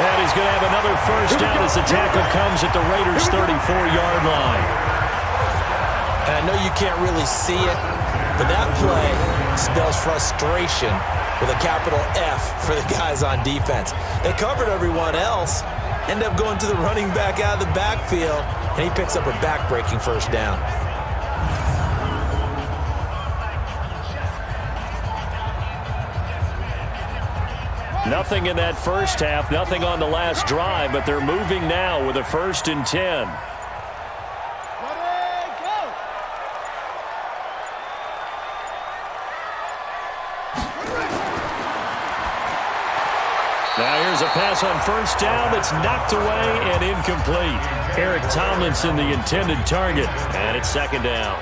And he's going to have another first down as the tackle comes at the Raiders' 34-yard line. And I know you can't really see it, but that play spells frustration with a capital F for the guys on defense. They covered everyone else, end up going to the running back out of the backfield, and he picks up a back-breaking first down. Nothing in that first half, nothing on the last drive, but they're moving now with a 1st and 10. There's a pass on first down that's knocked away and incomplete. Eric Tomlinson, the intended target, and it's second down.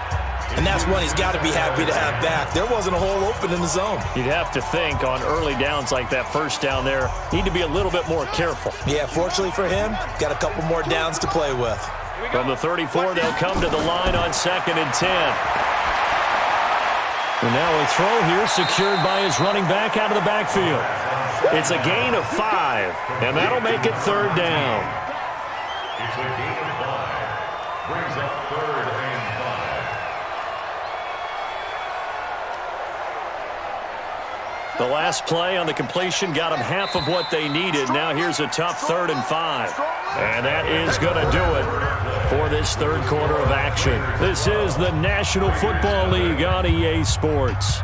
And that's one he's got to be happy to have back. There wasn't a hole open in the zone. You'd have to think on early downs like that first down there, need to be a little bit more careful. Yeah, fortunately for him, got a couple more downs to play with. From the 34, they'll come to the line on 2nd and 10. And now a throw here secured by his running back out of the backfield. It's a gain of 5, and that'll make it 3rd down. It's a gain of 5. Brings up 3rd and 5. The last play on the completion got them half of what they needed. Now here's a tough 3rd and 5. And that is going to do it for this third quarter of action. This is the National Football League on EA Sports.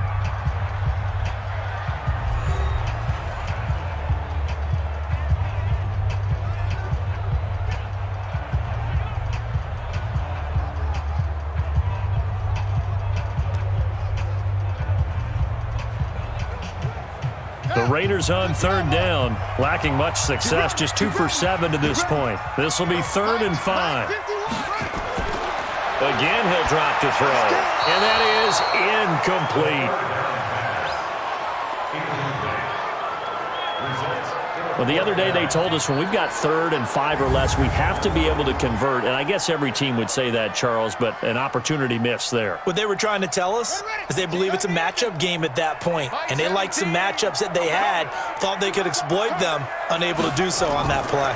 The Raiders on 3rd down, lacking much success, just 2 for 7 to this point. This will be 3rd and 5. Again, he'll drop to throw, and that is incomplete. Well, the other day they told us when we've got 3rd and 5 or less, we have to be able to convert. And I guess every team would say that, Charles, but an opportunity missed there. What they were trying to tell us is they believe it's a matchup game at that point. And they liked some matchups that they had, thought they could exploit them, unable to do so on that play.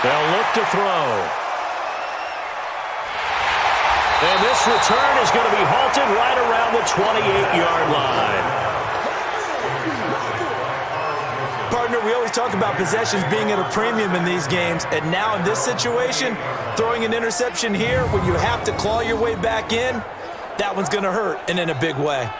They'll look to throw. And this return is going to be halted right around the 28-yard line. Partner, we always talk about possessions being at a premium in these games, and now in this situation, throwing an interception here when you have to claw your way back in, that one's going to hurt, and in a big way.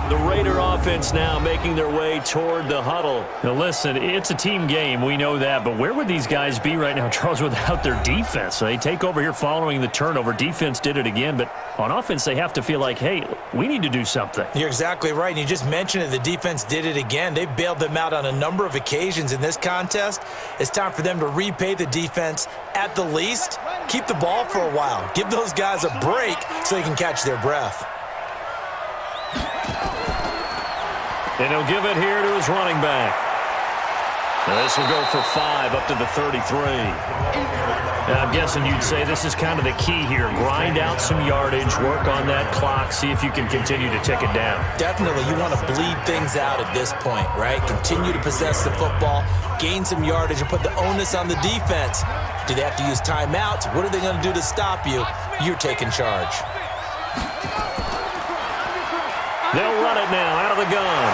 The Raider offense now making their way toward the huddle. Now listen, it's a team game, we know that, but where would these guys be right now, Charles, without their defense? So they take over here following the turnover. Defense did it again, but on offense they have to feel like, hey, we need to do something. You're exactly right, and you just mentioned it. The defense did it again. They bailed them out on a number of occasions in this contest. It's time for them to repay the defense at the least. Keep the ball for a while. Give those guys a break so they can catch their breath. And he'll give it here to his running back. Now this will go for 5 up to the 33. Now I'm guessing you'd say this is kind of the key here. Grind out some yardage, work on that clock, see if you can continue to tick it down. Definitely, you want to bleed things out at this point, right? Continue to possess the football, gain some yardage, and put the onus on the defense. Do they have to use timeouts? What are they going to do to stop you? You're taking charge. They'll run it now out of the gun.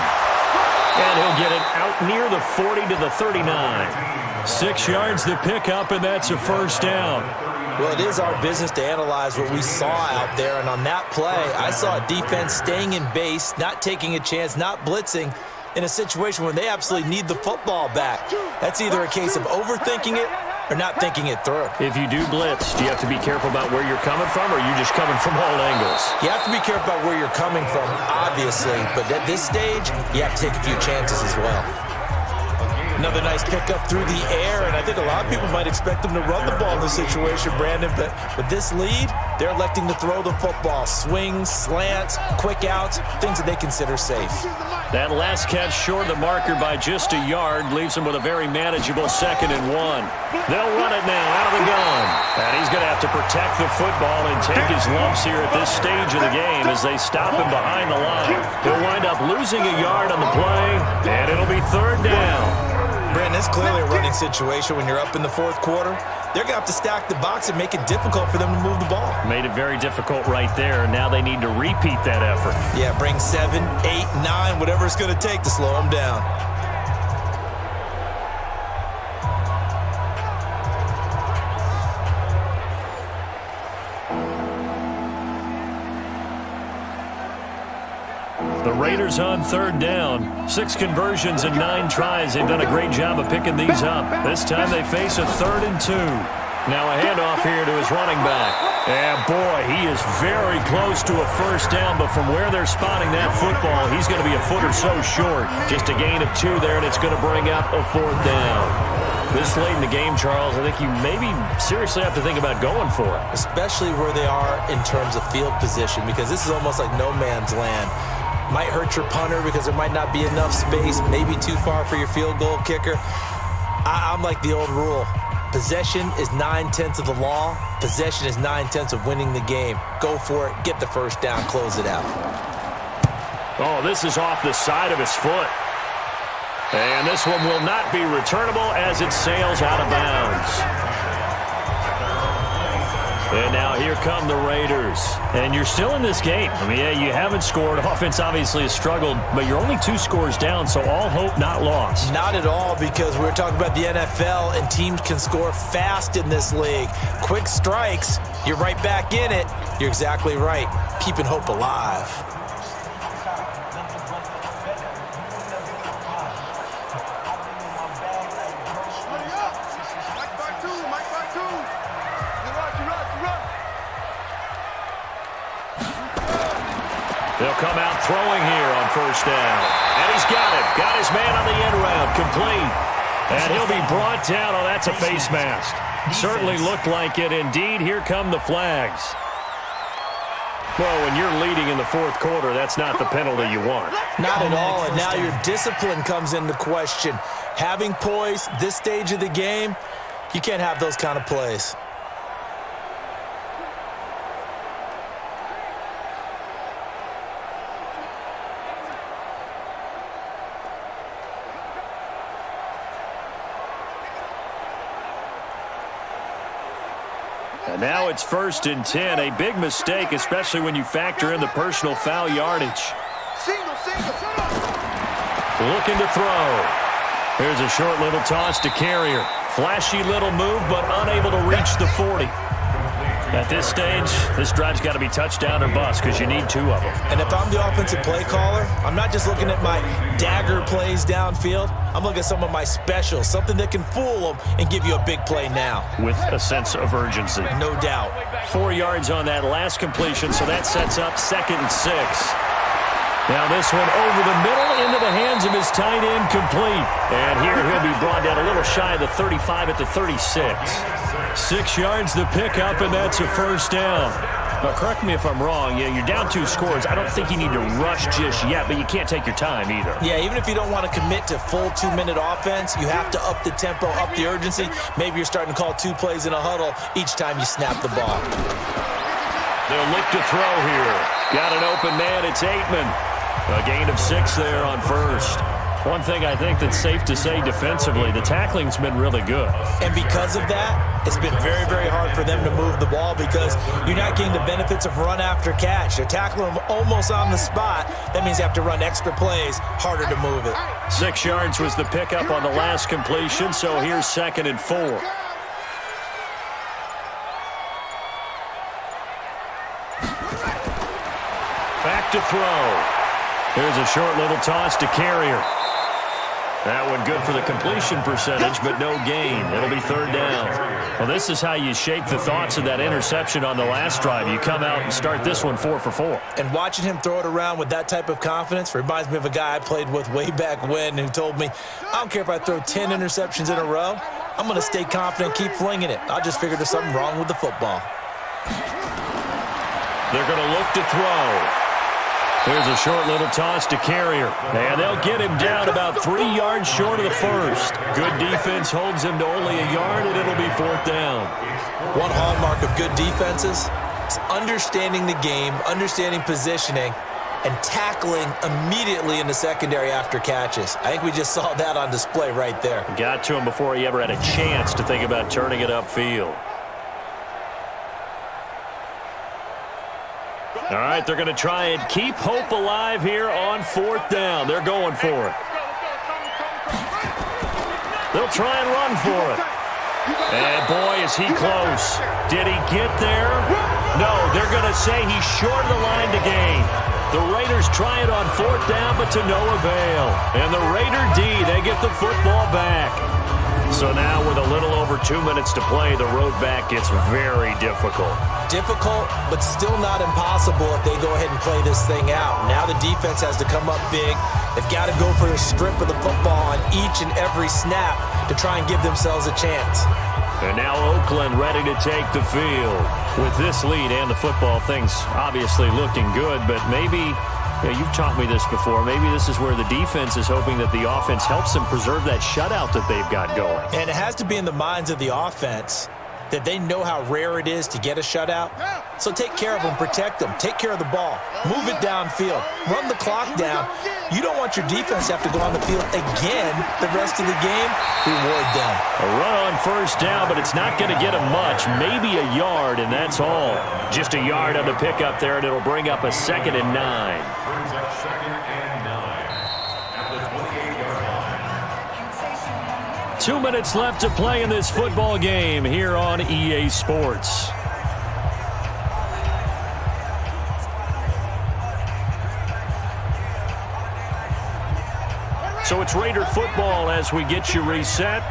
And he'll get it out near the 40 to the 39. 6 yards to pick up, and that's a first down. Well, it is our business to analyze what we saw out there, and on that play, I saw a defense staying in base, not taking a chance, not blitzing, in a situation where they absolutely need the football back. That's either a case of overthinking it or not thinking it through. If you do blitz, do you have to be careful about where you're coming from, or are you just coming from all angles? You have to be careful about where you're coming from, obviously, but at this stage, you have to take a few chances as well. Another nice pickup through the air, and I think a lot of people might expect them to run the ball in this situation, Brandon, but with this lead, they're electing to throw the football. Swings, slants, quick outs, things that they consider safe. That last catch short of the marker by just a yard leaves him with a very manageable 2nd and 1. They'll run it now out of the gun. And he's going to have to protect the football and take his lumps here at this stage of the game as they stop him behind the line. He'll wind up losing a yard on the play, and it'll be 3rd down. Brandon, it's clearly a running situation when you're up in the 4th quarter. They're going to have to stack the box and make it difficult for them to move the ball. Made it very difficult right there. Now they need to repeat that effort. Yeah, bring 7, 8, 9, whatever it's going to take to slow them down. The Raiders on 3rd down. 6 conversions and 9 tries. They've done a great job of picking these up. This time they face a 3rd and 2. Now a handoff here to his running back. And boy, he is very close to a first down, but from where they're spotting that football, he's going to be a foot or so short. Just a gain of 2 there, and it's going to bring up a 4th down. This late in the game, Charles, I think you maybe seriously have to think about going for it. Especially where they are in terms of field position, because this is almost like no man's land. Might hurt your punter because there might not be enough space, maybe too far for your field goal kicker. I'm like the old rule. Possession is 9/10 of the law. Possession is 9/10 of winning the game. Go for it. Get the first down. Close it out. Oh, this is off the side of his foot. And this one will not be returnable as it sails out of bounds. And now here come the Raiders. And you're still in this game. I mean, yeah, you haven't scored. Offense obviously has struggled, but you're only 2 scores down, so all hope not lost. Not at all, because we're talking about the NFL, and teams can score fast in this league. Quick strikes, you're right back in it. You're exactly right. Keeping hope alive. They'll come out throwing here on first down. And he's got it. Got his man on the end route. Complete. And he'll be brought down. Oh, that's a face mask. Certainly looked like it. Indeed, here come the flags. Well, when you're leading in the 4th quarter, that's not the penalty you want. Not at all, and now your discipline comes into question. Having poise this stage of the game, you can't have those kind of plays. And now it's 1st and 10. A big mistake, especially when you factor in the personal foul yardage. Looking to throw. Here's a short little toss to Carrier. Flashy little move, but unable to reach the 40. At this stage, this drive's got to be touchdown or bust because you need 2 of them. And if I'm the offensive play caller, I'm not just looking at my dagger plays downfield. I'm looking at some of my specials, something that can fool them and give you a big play now. With a sense of urgency. No doubt. 4 yards on that last completion, so that sets up 2nd and 6. Now this one over the middle into the hands of his tight end, complete. And here he'll be brought down a little shy of the 35 at the 36. 6 yards the pickup, and that's a first down. Now, correct me if I'm wrong. Yeah, you're down 2 scores. I don't think you need to rush just yet, but you can't take your time either. Yeah, even if you don't want to commit to full 2-minute offense, you have to up the tempo, up the urgency. Maybe you're starting to call 2 plays in a huddle each time you snap the ball. They'll look to throw here. Got an open man. It's Aitman. A gain of 6 there on first. One thing I think that's safe to say defensively, the tackling's been really good. And because of that, it's been very, very hard for them to move the ball because you're not getting the benefits of run after catch. They're tackling them almost on the spot. That means you have to run extra plays, harder to move it. 6 yards was the pickup on the last completion, so here's 2nd and 4. Back to throw. Here's a short little toss to Carrier. That one good for the completion percentage, but no gain. It'll be 3rd down. Well, this is how you shake the thoughts of that interception on the last drive. You come out and start this one 4 for 4. And watching him throw it around with that type of confidence reminds me of a guy I played with way back when who told me, I don't care if I throw 10 interceptions in a row. I'm going to stay confident, keep flinging it. I just figured there's something wrong with the football. They're going to look to throw. Here's a short little toss to Carrier. And they'll get him down about 3 yards short of the first. Good defense holds him to only a yard, and it'll be 4th down. One hallmark of good defenses is understanding the game, understanding positioning, and tackling immediately in the secondary after catches. I think we just saw that on display right there. Got to him before he ever had a chance to think about turning it upfield. All right, they're going to try and keep hope alive here on 4th down. They're going for it. They'll try and run for it. And boy, is he close. Did he get there? No, they're going to say he's short of the line to gain. The Raiders try it on 4th down, but to no avail. And the Raider D, they get the football back. So now with a little over 2 minutes to play, the road back gets very difficult. Difficult, but still not impossible if they go ahead and play this thing out. Now the defense has to come up big. They've got to go for the strip of the football on each and every snap to try and give themselves a chance. And now Oakland ready to take the field. With this lead and the football, things obviously looking good, but maybe, you've taught me this before, maybe this is where the defense is hoping that the offense helps them preserve that shutout that they've got going. And it has to be in the minds of the offense that they know how rare it is to get a shutout. So take care of them, protect them, take care of the ball, move it downfield, run the clock down. You don't want your defense to have to go on the field again the rest of the game. Reward them. A run on first down, but it's not going to get them much. Maybe a yard, and that's all. Just a yard on the pickup there, and it'll bring up a 2nd and 9. 2 minutes left to play in this football game here on EA Sports. So it's Raider football as we get you reset.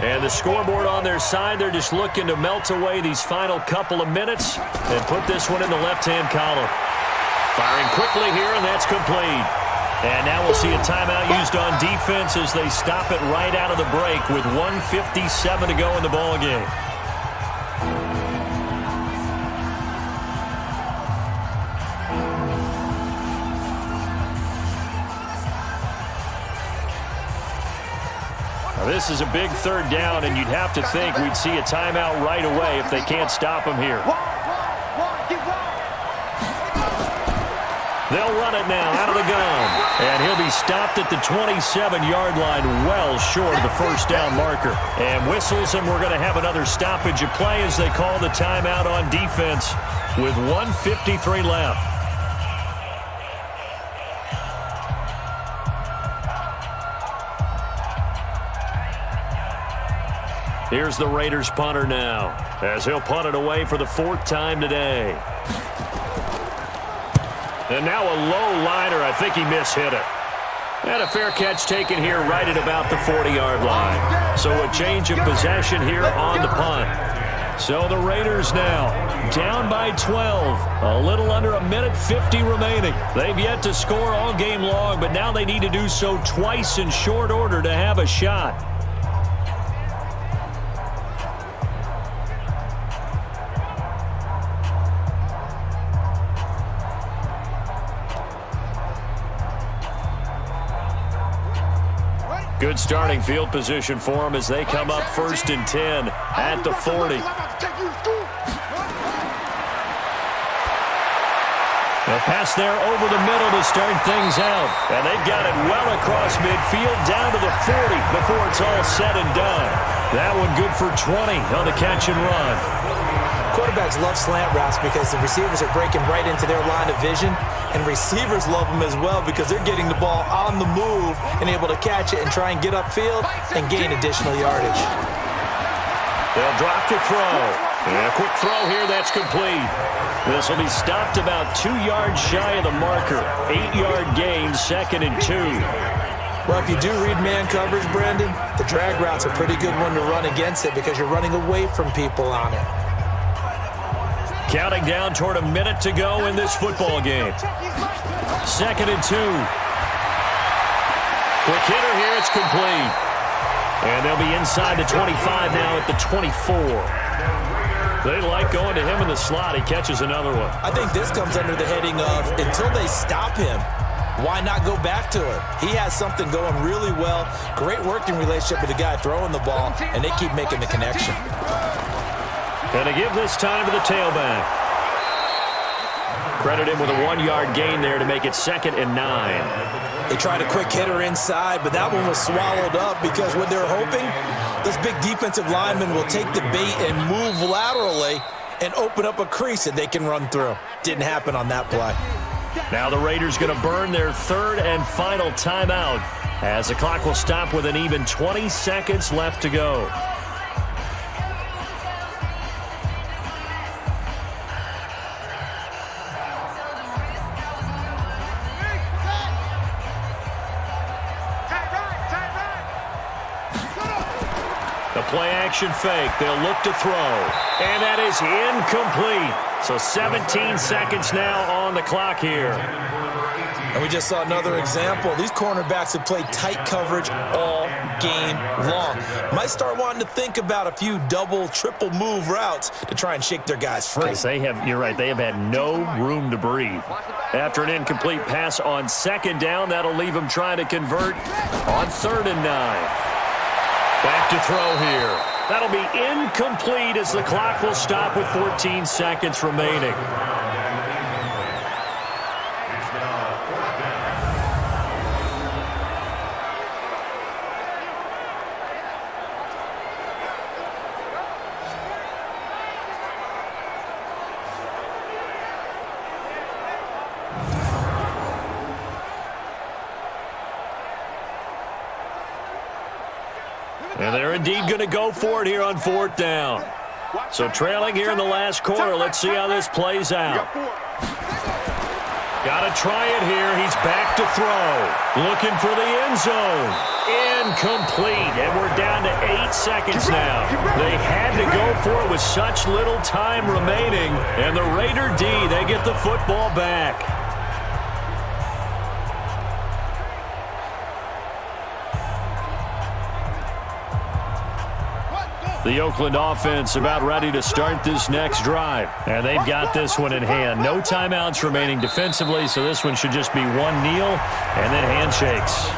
And the scoreboard on their side, they're just looking to melt away these final couple of minutes and put this one in the left-hand column. Firing quickly here, and that's complete. And now we'll see a timeout used on defense as they stop it right out of the break with 1:57 to go in the ball game. Now this is a big 3rd down, and you'd have to think we'd see a timeout right away if they can't stop him here. They'll run it now out of the gun. And he'll be stopped at the 27-yard line, well short of the first down marker. And whistles, and we're going to have another stoppage of play as they call the timeout on defense with 1:53 left. Here's the Raiders punter now as he'll punt it away for the 4th time today. And now a low liner. I think he mishit it. And a fair catch taken here right at about the 40-yard line. So a change of possession here on the punt. So the Raiders now down by 12. A little under 1:50 remaining. They've yet to score all game long, but now they need to do so twice in short order to have a shot. Good starting field position for them as they come up 1st and 10 at the 40. A pass there over the middle to start things out. And they've got it well across midfield down to the 40 before it's all said and done. That one good for 20 on the catch and run. Quarterbacks love slant routes because the receivers are breaking right into their line of vision, and receivers love them as well because they're getting the ball on the move and able to catch it and try and get upfield and gain additional yardage. They'll drop to throw. And a quick throw here, that's complete. This will be stopped about 2 yards shy of the marker. 8-yard gain, 2nd and 2. Well, if you do read man coverage, Brandon, the drag route's a pretty good one to run against it because you're running away from people on it. Counting down toward a minute to go in this football game. 2nd and 2. Quick hitter here, it's complete. And they'll be inside the 25 now at the 24. They like going to him in the slot. He catches another one. I think this comes under the heading of until they stop him, why not go back to it? He has something going really well. Great working relationship with the guy throwing the ball, and they keep making the connection. And to give this time to the tailback. Credit him with a 1-yard gain there to make it 2nd and 9. They tried a quick hitter inside, but that one was swallowed up because what they're hoping, those big defensive linemen will take the bait and move laterally and open up a crease that they can run through. Didn't happen on that play. Now the Raiders going to burn their 3rd and final timeout as the clock will stop with an even 20 seconds left to go. play-action fake. They'll look to throw. And that is incomplete. So 17 seconds now on the clock here. And we just saw another example. These cornerbacks have played tight coverage all game long. Might start wanting to think about a few double, triple move routes to try and shake their guys free. You're right, they have had no room to breathe. After an incomplete pass on second down, that'll leave them trying to convert on 3rd and 9. Back to throw here. That'll be incomplete as the clock will stop with 14 seconds remaining. And they're indeed going to go for it here on 4th down. So trailing here in the last quarter. Let's see how this plays out. Got to try it here. He's back to throw. Looking for the end zone. Incomplete. And we're down to 8 seconds now. They had to go for it with such little time remaining. And the Raider D, they get the football back. The Oakland offense about ready to start this next drive. And they've got this one in hand. No timeouts remaining defensively, so this one should just be one kneel and then handshakes.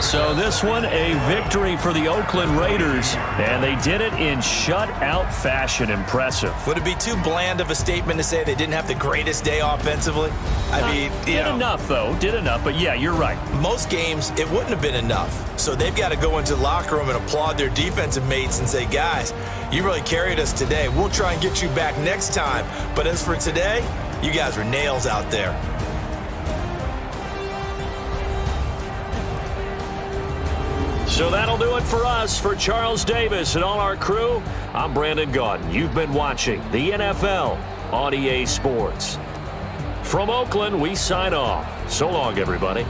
So this one, a victory for the Oakland Raiders, and they did it in shutout fashion. Impressive. Would it be too bland of a statement to say they didn't have the greatest day offensively? Did enough, though. Did enough, but yeah, you're right. Most games, it wouldn't have been enough. So they've got to go into the locker room and applaud their defensive mates and say, guys, you really carried us today. We'll try and get you back next time. But as for today, you guys were nails out there. So that'll do it for us. For Charles Davis and all our crew, I'm Brandon Gaudin. You've been watching the NFL on EA Sports. From Oakland, we sign off. So long, everybody.